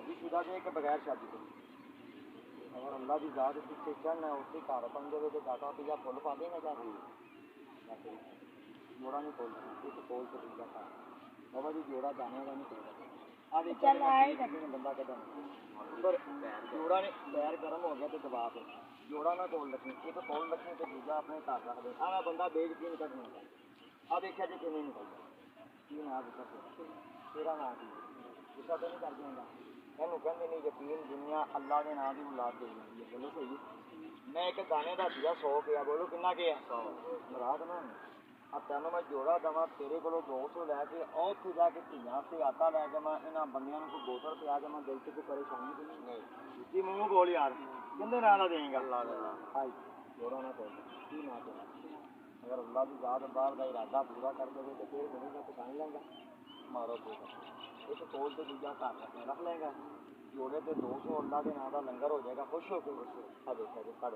शादीशुदा के एक बगैर शादी के अगर अल्लाह की ज़ात पिछे चढ़ना उसके घर बंदे तो डाटा पिज़्ज़ा फुल पा देंगे क्या जोड़ा नहीं खोल एक खोल तो पिज़्ज़ा खा बाबा जी जोड़ा जाने का नहीं खोल बंदा कदम पर जोड़ा ने पैर गर्म हो गया तो दबा के जोड़ा ना खोल रखनी एक खोल रखनी तो दूसरा अपने घर रख दे आ बंदा बेयकीन कर नहीं आ देखा जी किमें निकलता की ना तेरा ना गुस्सा तो नहीं कर देंगे मैनू कहते नहीं यकीन दुनिया अल्लाह के नाम की औलाद दे दी है बोलो सही मैं एक गाने का दिया 100 किया बोलो किन्ना के नाराज ना अब तेन मैं जोड़ा देव तेरे को 200 लैके उत्थे जाके धीया से आटा लैके मैं इन्होंने बंदियों को बोतल पिया के मैं दिल से कोई परेशानी तो नहीं जी मूँह बोल यार कहते ना देंगे हाँ जोड़ा ना बोल की ना तो अगर अल्लाह की ज़ात बाहर का इरादा पूरा कर दे तो फिर बनेगा तो बन लेंगे मारो एक कोल तो दूजा घर रख लेंगे जोड़े तो 200 अल्लाह के नाम का लंगर हो जाएगा खुश हो के आ देखा जी कड़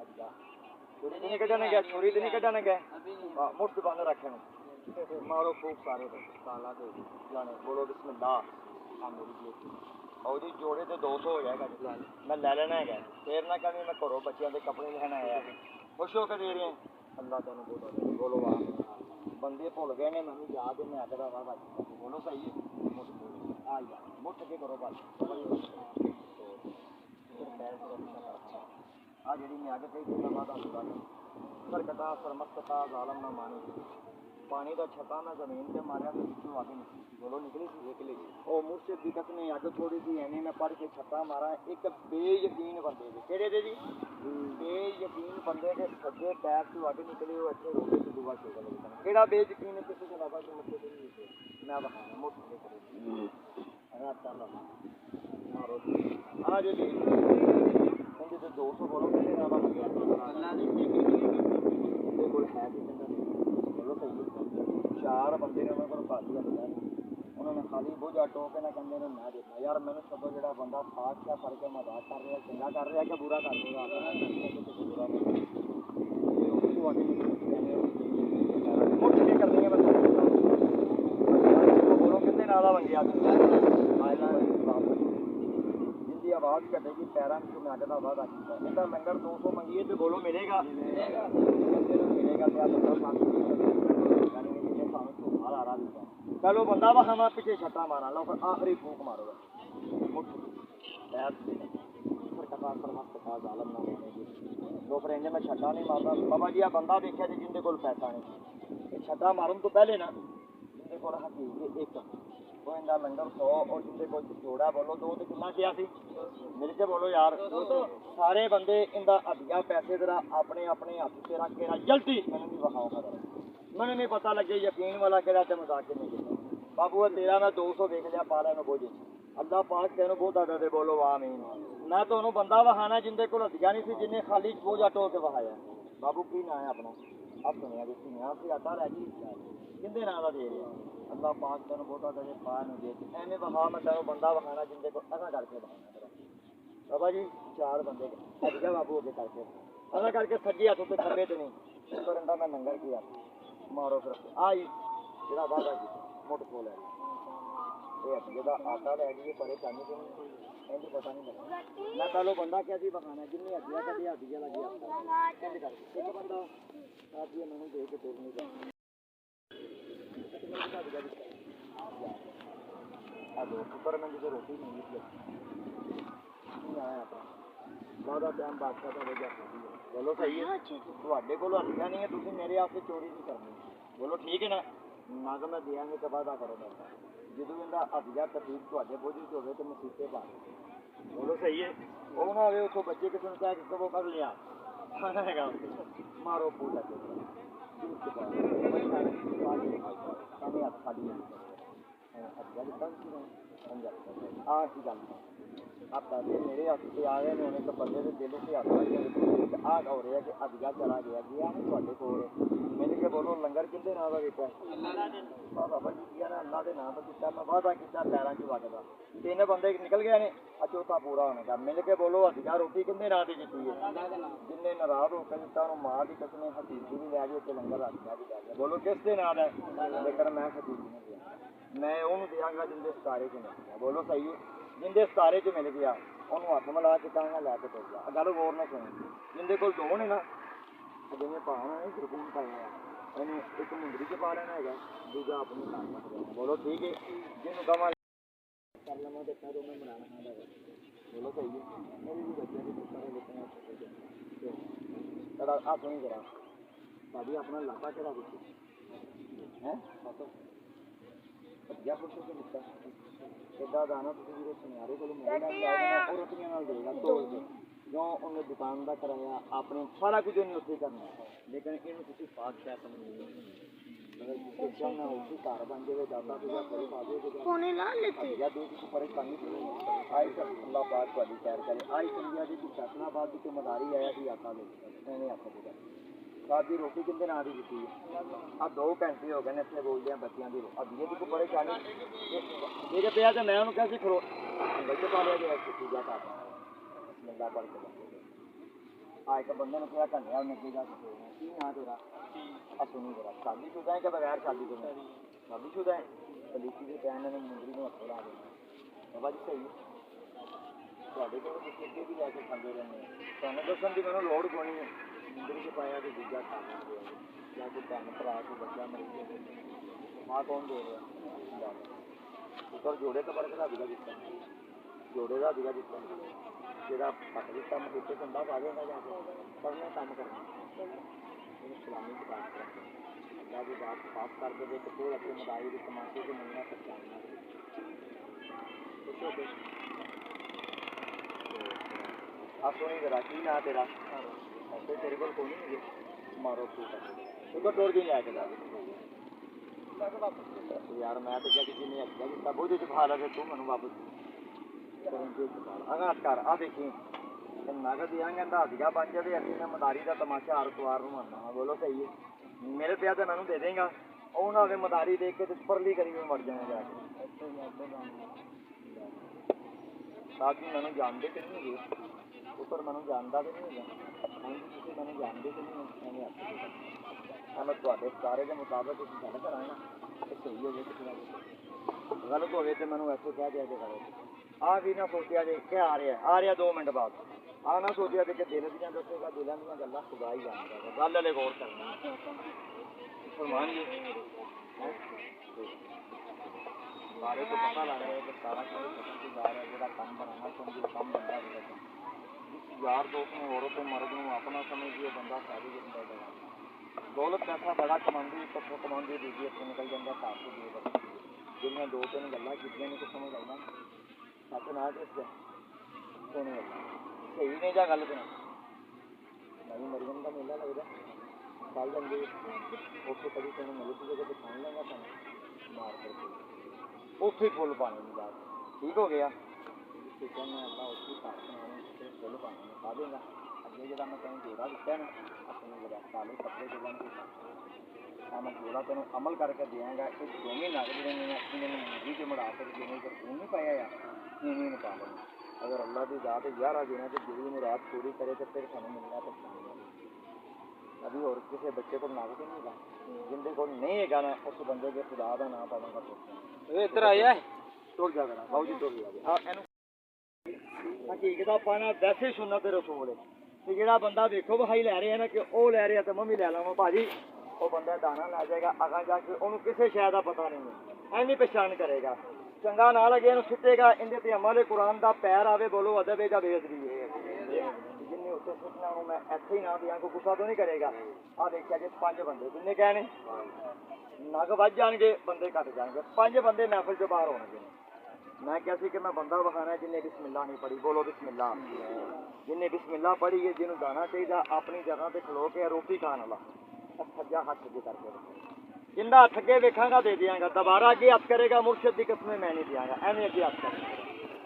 अच्छा छुरी तो नहीं कढ़ने गया छुरी तो नहीं कढ़ने गए मुफ्त बंद रखे मारो खूब सारे साला के जाने बोलो बिस्मिल्लाह हाँ मेरी जी और जी जोड़े तो 200 हो जाएगा मैं ले लेना है फिर ना कभी मैं घरों बच्चों के कपड़े लेना आया खुश हो के दे रहे हैं अल्लाह तेन बोलो वाह बंदे भुल गए ने मैं याद मैं आखदा वाह भाई बोलो सही है आ यार मुठ के करो बस आ जी मैं अग कई दिन बाद सरकता सरमस्ता जालम ना मानी पानी का छटा मैं जमीन से मारिया तो पिछू आगे निकली बोलो निकली सी निकली और मुर्शिद की कसम अग थोड़ी सी एवं मैं पढ़ के छटा मारा एक बेयकीन बंदे के केड़े दे जी बेयकीन बंदे के सज्जे पैर से अग निकली वो अच्छे रोटे से दुआ चल गया केड़ा बेयकीन है किसी के बाबा के मुझे मैं बखाना मुठ के करो मारो हाँ जी कहते तो 200 बोलो कितने ना बन गया है बोलो सही 4 बंदे ने उन्होंने भाजी रखा उन्होंने खाली बोझा टोके ना कहते हैं मैं देखना यार मैंने सब जो बंदा खास क्या फर्क है मजाक कर रहा चंगा कर रहा क्या बुरा कर रहा मुठ के करनी है बोलो कितने नाला बन गया जिंदी आवाज़ कटेगी पैरों में मैं अगला वादा किया इनका लंगर 200 मंगिए तो बोलो मिलेगा चलो बंदा वहाँ मैं पीछे छट्टा मारा लो आखिरी फूक मारो दो फिर इंज मैं छट्टा नहीं मारता बाबा जी आ बंदा देखा जी जिंदे को पैसा नहीं छट्टा मारन तो पहले ना जिंदे को हकीक एक वो इनका लंगर 100 और जिंदे को जोड़ा बोलो 2 तो कितना किया सी मिल के बोलो यार सारे बंदे इनका अद्धिया पैसे जरा अपने अपने हाथ से रख के जल्दी मैंने भी विखाऊंगा मैंने नहीं पता लगे यकीन वाला केड़ा ते मजाक नहीं बाबू तेरा मैं 200 देख लिया पा रहा बोझे अल्लाह पाक तेन बहुत आदर दे बोलो आमीन मैं तो बंदा वहाना जिंदे को हद्दिया नहीं सी जिन्हें खाली बोझा टो के वहाया बाबू की ना है अपना अब सुनिया देखी मैं आपसे आता रह जी किंदे नाम का दे रहा अल्लाह पाक तेन बहुत आदर दे पा नहीं दे एवं वहा मैं तेन बंदा वहाना जिंदे को असा करके वहाना बाबा जी 4 बंदे हद्दिया बाबू अगे करके असा करके सज्जे हाथ से खब्बे तो नहीं पर मैं लंगर किया मारो फिर आई जो वादा की मुठ खो लै जो आटा लै गई परेशानी तो नहीं इंज पता नहीं लगा मैं पहलो बंदा क्या सी बखाना जिन्हें हड्डियाँ कभी हड्डियाँ लगी इंज कर एक बंदा आप मैंने देख के तुर नहीं पुत्र मैं जिसे रोटी नहीं आया अपना वादा टाइम बादशाह का वजह बोलो सही है थोड़े को हड्डियाँ नहीं है तुम मेरे आपसे चोरी नहीं करनी बोलो ठीक है ना नग मैं देंगे तो वादा करो जो इनका हदिया तकलीफ थोड़े बोझ हो तो मुसीबते पा बोलो सही है वो ना हो उसको बच्चे किसी ने कहा वो कर लिया खाना है मारो पूजा अब पैसे मेरे हाथ से आ गए उन्हें तो बंदे के दिल से हाथ आ हो रहा कि हदिया चला गया गया थोड़े को मिल के बोलो लंगर किंदे नाम का किया बाबा जी किया ना अल्लाह के नाम का किया मैं वादा किया पैरों च वजदा 3 बंदे निकल गए ने चौथा पूरा होने का मिल के बोलो हदिया रोटी किंदे नाम की जीती है जिन्हें नाराज होकर दिता माँ की कसम हकीकी भी लै गई लंगर हदिया भी लै गया बोलो किस दे नाम है लेकिन मैं हकीकी नहीं गया मैं ਉਹਨੂੰ ਦਿਆਂਗਾ ਜਿੰਦੇ ਸਤਾਰੇ 'ਚ ਮਿਲ ਗਿਆ। ਬੋਲੋ ਸਹੀ ਹੈ, ਜਿੰਦੇ ਸਤਾਰੇ 'ਚ ਮਿਲ ਗਿਆ ਉਹਨੂੰ ਹੱਥ ਮਿਲਾ ਕੇ ਕਹਾਂਗਾ ਲੈ ਕੇ ਤੁਰ ਜਾ। ਗੱਲ ਗੌਰ ਨਾਲ ਸੁਣੀ, ਜਿੰਦੇ ਕੋਲ ਦੋ ਨੇ ਨਾ, ਜਿਵੇਂ ਭਾਣਾ ਇਹ ਸਰਕੂਨ ਪਾਇਆ ਇਹਨੂੰ ਇੱਕ ਮੁੰਦਰੀ 'ਚ ਪਾ ਲੈਣਾ ਹੈਗਾ, ਦੂਜਾ ਆਪਣੀ ਨਾਲ ਰੱਖ ਦੇਣਾ। ਬੋਲੋ ਠੀਕ ਹੈ, ਜਿਹਨੂੰ ਕਹਾਂ ਕਰ ਲਵਾਂ ਤੇ ਕਹਿ ਦੋ ਮੈਂ ਬਣਾ ਲੈਣਾ ਹੈਗਾ। ਬੋਲੋ ਸਹੀ ਹੈ, ਮੇਰੀ ਵੀ ਬੱਚਿਆਂ ਦੀ ਪੁੱਤਾਂ ਲਿਖਣਾ ਤੇਰਾ ਹੱਥ ਨਹੀਂ ਕਰਾ ਸਾਡੀ ਆਪਣਾ ਇਲਾਕਾ ਕਿਹੜਾ ਵਿੱਚ ਹੈ ਵਧੀਆ ਪੁੱਛੋ ਕਿ ਦਿੱਤਾ ਇੱਦਾਂ ਦਾ ਨਾ ਤੁਸੀਂ ਵੀਰੇ ਸੁਨਿਆਰੇ ਕੋਲ ਉਹ ਰੋਟੀਆਂ ਨਾਲ ਦੇਗਾ ਤੋਲ ਕੇ ਜੋ ਉਹਨੇ ਦੁਕਾਨ ਦਾ ਕਰਾਇਆ ਆਪਣੇ ਸਾਰਾ ਕੁਝ ਉਹਨੇ ਉੱਥੇ ਕਰਨਾ, ਲੇਕਿਨ ਇਹਨੂੰ ਤੁਸੀਂ ਪਾਸ ਕਹਿ ਸਮਝਦੇ ਅਗਰ ਕਿਸੇ ਨਾ ਉਸੇ ਘਰ ਬਣ ਜਾਵੇ ਦਾਦਾ ਪੂਜਾ ਕੋਈ ਪਾ ਦੇ ਕੋਨੇ ਲਾ ਲੈਤੇ ਜਾਂ ਦੋ ਤੁਸੀਂ ਪਰੇਸ਼ਾਨੀ ਆਈ ਤਾਂ ਅੱਲਾਹ ਪਾਕ ਤੁਹਾਡੀ ਖੈਰ ਕਰੇ। ਆਈ ਸੰਗਿਆ ਜੀ ਦੀ ਫੈਸਲਾਬਾਦ ਦੀ ਮਦਾਰੀ ਆਇਆ ਸੀ ਆਕਾ ਦੇ ਐਵੇਂ ਆਖੋ ਜੀ ਸਾਡੀ ਰੋਟੀ ਕਿੰਦੇ ਨਾਂ ਦੀ ਦਿੱਤੀ ਹੈ ਆ 2 ਘੰਟੇ ਹੋ ਗਏ ਨੇ ਇੱਥੇ ਬੋਲਦੇ ਆ ਬੱਚਿਆਂ ਦੀ ਅੱਗੇ ਦੀ ਕੋਈ ਪਰੇਸ਼ਾਨੀ ਮੇਰੇ ਪਿਆ ਤੇ ਮੈਂ ਉਹਨੂੰ ਕਿਹਾ ਸੀ ਖਰੋ ਬੱਚੇ ਪਾ ਲਿਆ ਗਿਆ ਪੂਜਾ ਕਰ ਬੰਦਾ ਪੜ ਕੇ ਆ ਇੱਕ ਬੰਦੇ ਨੂੰ ਕਿਹਾ ਘੰਟਿਆ ਉਹਨੇ ਕੀ ਨਾਂ ਤੇਰਾ ਸੁਣੀ ਜਰਾ ਸ਼ਾਦੀशुदा है कि बगैर शादीशुदा है? शादीशुदा है तो लीची के कहने ने मुंदरी में हथ ला देना बाबा जी सही ਤੁਹਾਡੇ ਕੋਲ ਤੁਸੀਂ ਅੱਗੇ ਵੀ ਲੈ ਕੇ ਖਾਂਦੇ ਰਹਿੰਦੇ ਤੁਹਾਨੂੰ ਦੱਸਣ ਦੀ ਮੈਨੂੰ ਲੋੜ ਕੋਈ ਨਹੀਂ ਮੁੰਦਰੀ 'ਚ ਪਾਇਆ ਤੇ ਦੂਜਾ ਖਾ ਲੈਂਦੇ ਜਾਂ ਕੋਈ ਭੈਣ ਭਰਾ ਕੋਈ ਬੱਚਾ ਮਰ ਗਿਆ ਮਾਂ ਕੌਣ ਦੇ ਰਿਹਾ ਉੱਪਰ ਜੋੜੇ ਤੋਂ ਬਰਕਤ ਦਾ ਦਿੱਤਾ ਜੋੜੇ ਦਾ ਦਿਗਾ ਦਿੱਤਾ ਜਿਹੜਾ ਪੱਟ ਦਿੱਤਾ ਮੈਂ ਕਿਤੇ ਧੰਦਾ ਪਾ ਦੇਗਾ ਜਾ ਕੇ ਕਰਨਾ ਕੰਮ ਕਰਨਾ इस्लामी की बात करते हैं अल्लाह की बात पास कर दे तो फिर अपने मदाई के तमाशे को मिलना पहचानना आप सुनी जरा की ना तेरा ऐसे तेरे को कोई नहीं मारो तू टोर के लिया के यार मैं तो क्या किसी ने अच्छा किया बहुत छुपा लगे तू मैं वापस कर आ देखी नगद दियांगे दिया बन जाए अभी मैं मदारी का तमाशा हर सवार में मरना वा। बोलो सही है मेरे प्या तो मैं दे देगा वो ना हो मदारी देख के परली करी में मर जाए जाके साथ ही मैंने जानते कि नहीं है उपर मैं जानता तो नहीं है मैंने जानते तो नहीं है मैं थोड़े सारे के मुताबिक गल करा तो सही हो गए किसी गलत हो गए तो मैं ऐसे कह दिया जे आ भी ना सोचा जे क्या आ रहा 2 मिनट बाद आ ना सोचा कि दिल दियाँ दसेगा दिलों दी गल्लां खुदा ही जानता है गल वाले गौर करनी फरमान जी सारे को पता लग रहा है कि सारा जा रहा है जो काम बनाना समझो काम बनता है यार दोस्त ने औरत मर्द को अपना समझिए बंदा सारी जिंदा दौलत पैसा बड़ा कमांदी पत्थर कमांदी दूजी अपने निकल जाता साफ को दिए जिन्हें 2-3 गल्लां कीतियां ने कुछ समझ आना सच ना दस सोने सही नहीं जा गल सुना नवी मरियम का मेला लगता कल जल्दी उत्थे कभी तेन मिले की जगह दिखाने लगा तुम मार करके उत्थे फुल पाने की बात ठीक हो गया ठीक है मैं अल्लाह उसकी साथ बनाने फुल पाने में पा देगा अगे जो मैं तेन जोड़ा दिता है ना अपने लगा काले कपड़े जो मैं जोड़ा तेन अमल करके देंगा ये दोवें नग जो इन्होंने मंजी च मड़ा कर जिन्हें खून नहीं पाया यार इन्हें पा लेना अगर अल्लाह की जात 11 दिन तो जी मुराद पूरी करे तो फिर सानू मिलना पछाना अभी और किसी बच्चे को नाग तो नहीं है जिंदे को नहीं है ना उस बंदे के खुदा का नाम पावांगा तो इधर आया टुर जा करा बाबू जी टुर गया हकीकत पाना वैसे सुनना ते रसूल है जो बंदा देखो बहाई लै रहे हैं ना कि वह लै रहा तो मैं भी लै लवां भाजी वो बंदा दाना लै जाएगा अगर जाके उन्होंने किसी शय का पता नहीं ऐनी पहचान करेगा चंगा ना लगे सुटेगा इन्हें ते अमल कुरान का पैर आवे बोलो अदब या बेअदबी जिन्हें उत्ते सुटना मैं इत्थे ही ना दियां कोई गुस्सा तो नहीं करेगा आ देखिया जी 5 बंदे किन्ने कहने नग वज जाएंगे बंदे घट जाएंगे 5 बंदे महफिल चो बाहर होंगे मैं क्या कि मैं बंदा विखाना जिन्हें बिस्मिल्लाह नहीं पढ़ी बोलो बिस्मिल्लाह जिन्हें बिस्मिल्लाह पढ़ी है जिन्होंने जाना चाहिए अपनी जगह पर खलो के रोटी खाने वाला सज्जा हाथ अगे करके जिंदा हथ अगे वेखांगा दे दियांगा दोबारा अगे हथ करेगा मुर्शद की कसमें मैं नहीं दियांगा एवं अगे हथ करेगा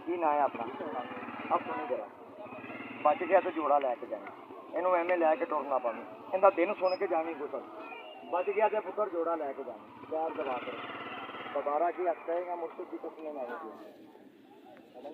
की ना है अपना अब सुनी जरा बच गया तो जोड़ा लैके जाना इनू एवं लैके टुरना पावी इनका दिन सुन के जानी कुछ बच गया तो पुत्र जोड़ा लैके जाना पैर दबा कर दोबारा अगे हथ करेगा मुर्शद की कसमें मैं नहीं दियांगा